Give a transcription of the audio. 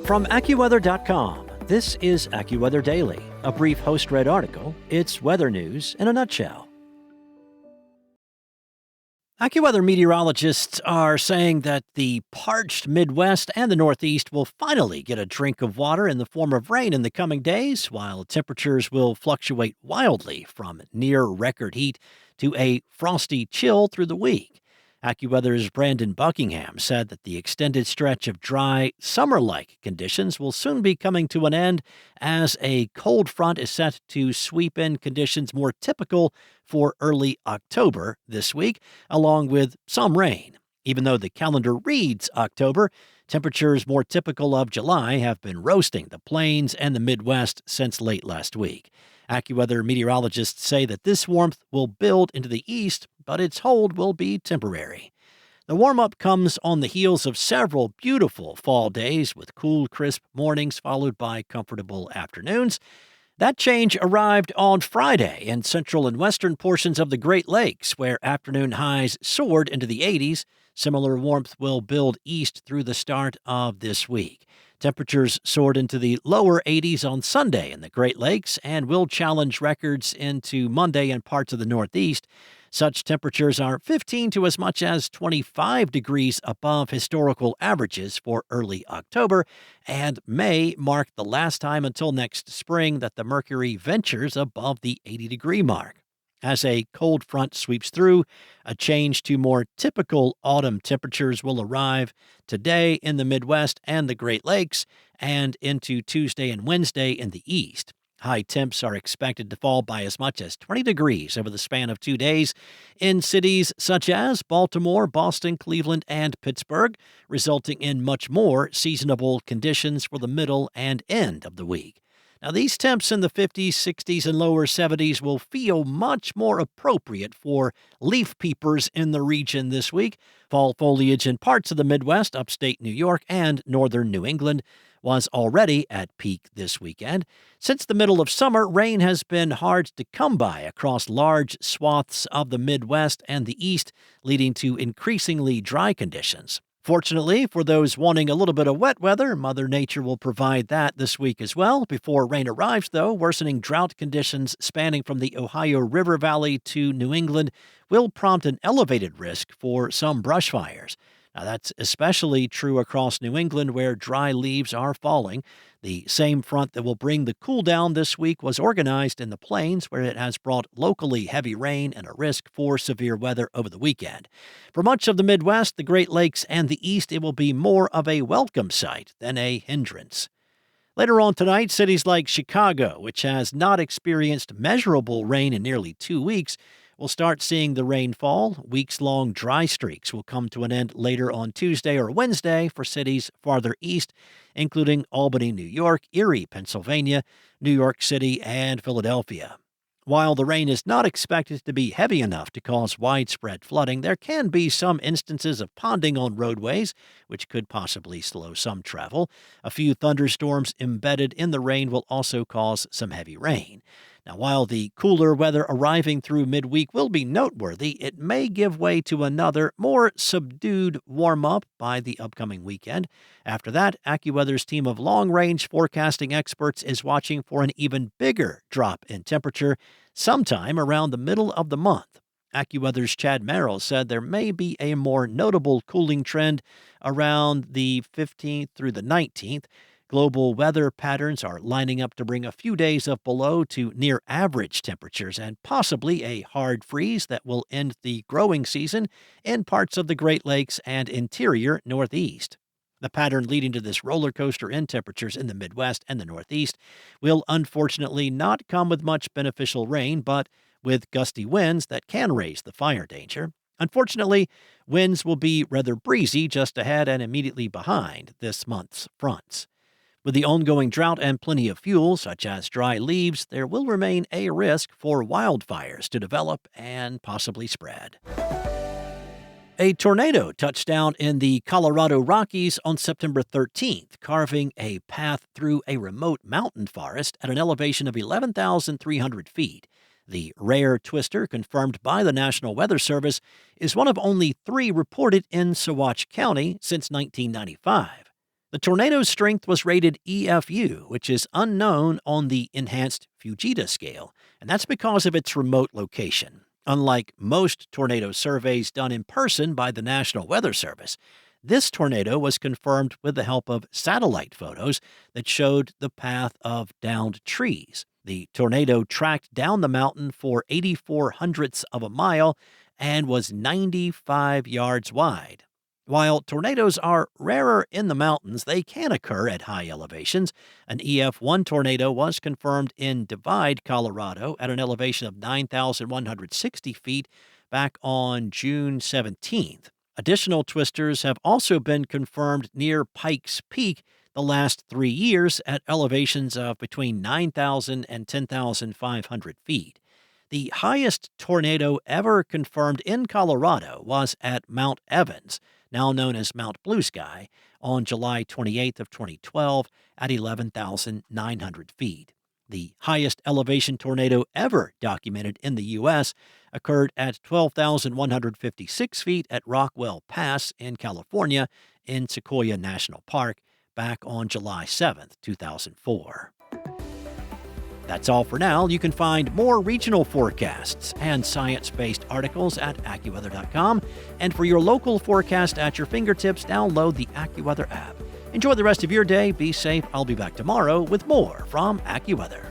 From AccuWeather.com, this is AccuWeather Daily, a brief host-read article. It's weather news in a nutshell. AccuWeather meteorologists are saying that the parched Midwest and the Northeast will finally get a drink of water in the form of rain in the coming days, while temperatures will fluctuate wildly from near-record heat to a frosty chill through the week. AccuWeather's Brandon Buckingham said that the extended stretch of dry, summer-like conditions will soon be coming to an end as a cold front is set to sweep in conditions more typical for early October this week, along with some rain. Even though the calendar reads October, temperatures more typical of July have been roasting the plains and the Midwest since late last week. AccuWeather meteorologists say that this warmth will build into the east, but its hold will be temporary. The warm-up comes on the heels of several beautiful fall days with cool, crisp mornings followed by comfortable afternoons. That change arrived on Friday in central and western portions of the Great Lakes, where afternoon highs soared into the 80s. Similar warmth will build east through the start of this week. Temperatures soared into the lower 80s on Sunday in the Great Lakes and will challenge records into Monday in parts of the Northeast. Such temperatures are 15 to as much as 25 degrees above historical averages for early October, and may mark the last time until next spring that the mercury ventures above the 80-degree mark. As a cold front sweeps through, a change to more typical autumn temperatures will arrive today in the Midwest and the Great Lakes, and into Tuesday and Wednesday in the East. High temps are expected to fall by as much as 20 degrees over the span of 2 days in cities such as Baltimore, Boston, Cleveland, and Pittsburgh, resulting in much more seasonable conditions for the middle and end of the week. Now, these temps in the 50s, 60s, and lower 70s will feel much more appropriate for leaf peepers in the region this week. Fall foliage in parts of the Midwest, upstate New York, and northern New England was already at peak this weekend. Since the middle of summer, rain has been hard to come by across large swaths of the Midwest and the East, leading to increasingly dry conditions. Fortunately, for those wanting a little bit of wet weather, Mother Nature will provide that this week as well. Before rain arrives, though, worsening drought conditions spanning from the Ohio River Valley to New England will prompt an elevated risk for some brush fires. Now, that's especially true across New England, where dry leaves are falling. The same front that will bring the cool down this week was organized in the plains, where it has brought locally heavy rain and a risk for severe weather over the weekend. For much of the Midwest, the Great Lakes, and the East, it will be more of a welcome sight than a hindrance. Later on tonight, cities like Chicago, which has not experienced measurable rain in nearly 2 weeks, will start seeing the rain fall. Weeks-long dry streaks will come to an end later on Tuesday or Wednesday for cities farther east, including Albany, New York, Erie, Pennsylvania, New York City, and Philadelphia. While the rain is not expected to be heavy enough to cause widespread flooding, there can be some instances of ponding on roadways, which could possibly slow some travel. A few thunderstorms embedded in the rain will also cause some heavy rain. Now, while the cooler weather arriving through midweek will be noteworthy, it may give way to another, more subdued warm-up by the upcoming weekend. After that, AccuWeather's team of long-range forecasting experts is watching for an even bigger drop in temperature sometime around the middle of the month. AccuWeather's Chad Merrill said there may be a more notable cooling trend around the 15th through the 19th. Global weather patterns are lining up to bring a few days of below to near average temperatures and possibly a hard freeze that will end the growing season in parts of the Great Lakes and interior Northeast. The pattern leading to this roller coaster in temperatures in the Midwest and the Northeast will unfortunately not come with much beneficial rain, but with gusty winds that can raise the fire danger. Unfortunately, winds will be rather breezy just ahead and immediately behind this month's fronts. With the ongoing drought and plenty of fuel, such as dry leaves, there will remain a risk for wildfires to develop and possibly spread. A tornado touched down in the Colorado Rockies on September 13th, carving a path through a remote mountain forest at an elevation of 11,300 feet. The rare twister, confirmed by the National Weather Service, is one of only 3 reported in Saguache County since 1995. The tornado's strength was rated EFU, which is unknown on the enhanced Fujita scale, and that's because of its remote location. Unlike most tornado surveys done in person by the National Weather Service, this tornado was confirmed with the help of satellite photos that showed the path of downed trees. The tornado tracked down the mountain for 84 hundredths of a mile and was 95 yards wide. While tornadoes are rarer in the mountains, they can occur at high elevations. An EF1 tornado was confirmed in Divide, Colorado, at an elevation of 9,160 feet back on June 17th. Additional twisters have also been confirmed near Pikes Peak the last 3 years at elevations of between 9,000 and 10,500 feet. The highest tornado ever confirmed in Colorado was at Mount Evans, now known as Mount Blue Sky, on July 28th of 2012 at 11,900 feet. The highest elevation tornado ever documented in the U.S. occurred at 12,156 feet at Rockwell Pass in California in Sequoia National Park back on July 7th, 2004. That's all for now. You can find more regional forecasts and science-based articles at AccuWeather.com. And for your local forecast at your fingertips, download the AccuWeather app. Enjoy the rest of your day. Be safe. I'll be back tomorrow with more from AccuWeather.